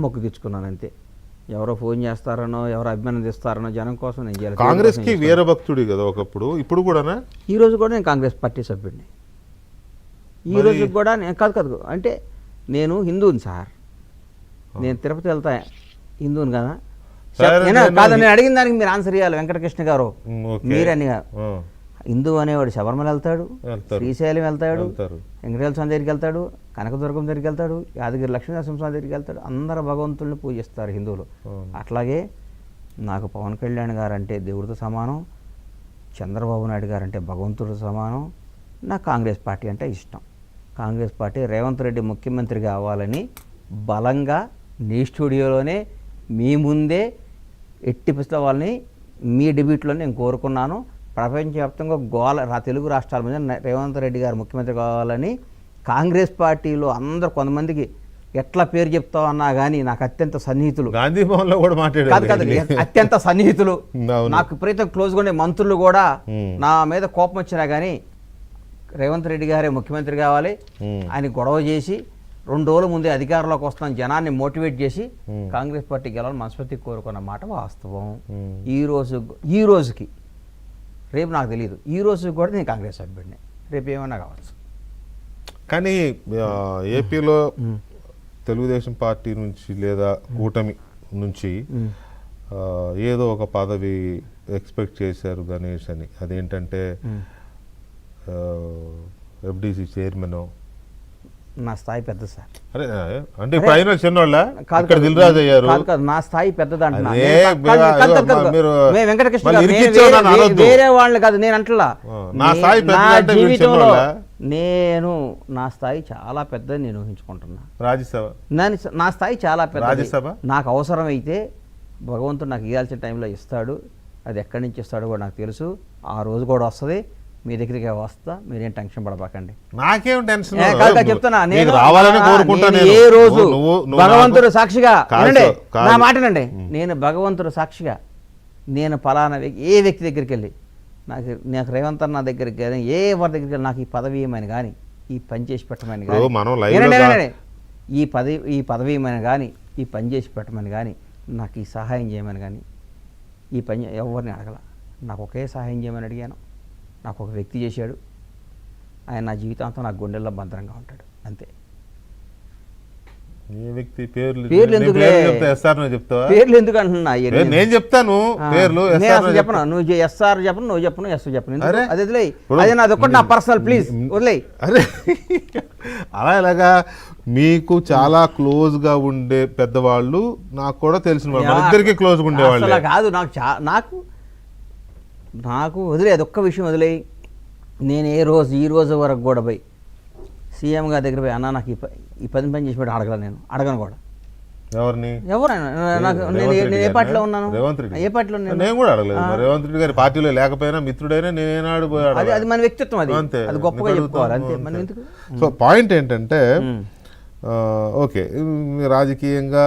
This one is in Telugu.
మొక్కు తెచ్చుకున్నాను అంతే. ఎవరో ఫోన్ చేస్తారనో, ఎవరో అభినందిస్తారనో జనం కోసం నేను చేయాలి. కాంగ్రెస్కి వీరభక్తుడి కదా ఒకప్పుడు, ఇప్పుడు కూడానా? ఈ రోజు కూడా నేను కాంగ్రెస్ పార్టీ సభ్యుడిని. ఈ రోజు కూడా నేను కాదు అంటే నేను హిందువుని సార్. నేను తిరుపతి వెళ్తా హిందువుని కదా కాదు. నేను అడిగిన దానికి మీరు ఆన్సర్ ఇవ్వాలి వెంకటకృష్ణ గారు. మీరని హిందూ అనేవాడు శబరిమల వెళ్తాడు, శ్రీశైలం వెళ్తాడు, వెంకటేశ్వర స్వామి దగ్గరికి వెళ్తాడు, కనకదుర్గం దగ్గరికి వెళ్తాడు, యాదగిరి లక్ష్మీనరసింహస్వామి దగ్గరికి వెళ్తాడు. అందరు భగవంతుల్ని పూజిస్తారు హిందువులు. అట్లాగే నాకు పవన్ కళ్యాణ్ గారు అంటే దేవుడితో సమానం, చంద్రబాబు నాయుడు గారు అంటే భగవంతుడితో సమానం. నాకు కాంగ్రెస్ పార్టీ అంటే ఇష్టం. కాంగ్రెస్ పార్టీ రేవంత్ రెడ్డి ముఖ్యమంత్రి కావాలని బలంగా నీ స్టూడియోలోనే మీ ముందే ఎట్టి పిస్తల వాళ్ళని మీ డిబేట్లో నేను కోరుకున్నాను. ప్రపంచవ్యాప్తంగా తెలుగు రాష్ట్రాల మీద రేవంత్ రెడ్డి గారు ముఖ్యమంత్రి కావాలని కాంగ్రెస్ పార్టీలో అందరు కొంతమందికి ఎట్లా పేరు చెప్తావు అన్నా కానీ నాకు అత్యంత సన్నిహితులు, గాంధీ భవన్లో కూడా మాట్లాడారు కాదు అత్యంత సన్నిహితులు, నాకు విపరీతం క్లోజ్గా ఉండే మంత్రులు కూడా నా మీద కోపం వచ్చినా కానీ రేవంత్ రెడ్డి గారే ముఖ్యమంత్రి కావాలి అని గొడవ చేసి 2 రోజుల ముందే అధికారంలోకి వస్తాం జనాన్ని మోటివేట్ చేసి కాంగ్రెస్ పార్టీ గెలవాలని మనస్ఫూర్తిగా కోరుకున్న మాట వాస్తవం. ఈ రోజుకి రేపు నాకు తెలియదు, ఈ రోజు కూడా నేను కాంగ్రెస్ సభ్యుడిని, రేపు ఏమైనా కావచ్చు. కానీ ఏపీలో తెలుగుదేశం పార్టీ నుంచి లేదా కూటమి నుంచి ఏదో ఒక పదవి ఎక్స్పెక్ట్ చేశారు గణేష్ అని. అదేంటంటే ఎఫ్డిసి చైర్మన్. నా స్థాయి పెద్ద సార్. అరే అంటే ఇప్పుడు అయిన చిన్నోళ్ళ ఇక్కడ దిల్రాజు అయ్యారు. నా స్థాయి పెద్దది అంటున్నా. వేరే వాళ్ళు కాదు నేను అంటలా. జీవితంలో నా స్థాయి చాలా పెద్దది నేను ఊహించుకుంటున్నా. రాజ్యసభ నా స్థాయి చాలా పెద్దది. నాకు అవసరమైతే భగవంతుడు నాకు ఇవ్వాల్సిన టైంలో ఇస్తాడు. అది ఎక్కడి నుంచి ఇస్తాడో కూడా నాకు తెలుసు. ఆ రోజు కూడా వస్తుంది. మీ దగ్గరికి వస్తా, మీరేం టెన్షన్ పడబాకండి. నాకేం టెన్షన్ చెప్తున్నా. నేను రావాలని కోరుకుంటాను. ఏ రోజు భగవంతుడు సాక్షిగా నా మాటనండి, నేను భగవంతుడు సాక్షిగా నేను పలానా ఏ వ్యక్తి దగ్గరికి వెళ్ళి నాకు రేవంత్ అన్న దగ్గరికి కానీ ఏ ఎవరి దగ్గరికి వెళ్ళి నాకు ఈ పదవి ఏమని కానీ ఈ పని చేసి పెట్టమని కానీ ఈ పదవి ఏమని కానీ ఈ పని చేసి పెట్టమని కానీ నాకు ఈ సహాయం చేయమని కానీ ఈ పని ఎవరిని అడగల. నాకు ఒకే సహాయం చేయమని అడిగాను. నాకు ఒక వ్యక్తి చేశాడు. ఆయన నా జీవితాంతం నాకు గుండెల్లో భద్రంగా ఉంటాడు అంతే. పేర్లు ఎందుకు అంటున్నా? నేను చెప్తాను పేర్లు, చెప్పను. నువ్వు ఎస్ఆర్ చెప్పను, నువ్వు చెప్పను, ఎస్ చెప్పను. అది అదే నాది ఒక్కటి నా పర్సనల్, ప్లీజ్ వదిలే. అరే అలా ఎలాగా? మీకు చాలా క్లోజ్ గా ఉండే పెద్దవాళ్ళు నాకు కూడా తెలిసిన వాళ్ళు, ఇద్దరికి క్లోజ్ గా ఉండేవాళ్ళు కాదు. నాకు వదిలే, అదొక్క విషయం వదిలే. నేను ఈ రోజు వరకు కూడా పోయి సీఎం గారి దగ్గర పోయి అన్న నాకు ఈ పని చేసి పెట్టి అడగను కూడా. ఎవరైనా నేను ఏ పార్టీలో ఉన్నాను, ఏ పార్టీలో నేను కూడా అడగలేదు. రేవంత్ రెడ్డి గారి పార్టీలో లేకపోయినా మిత్రుడైనా నేనాడు పోయాడు. అది మన వ్యక్తిత్వం, అది గొప్పగా చెప్పుకోవాలి అంతే. మన ఎందుకు. సో పాయింట్ ఏంటంటే ఓకే రాజకీయంగా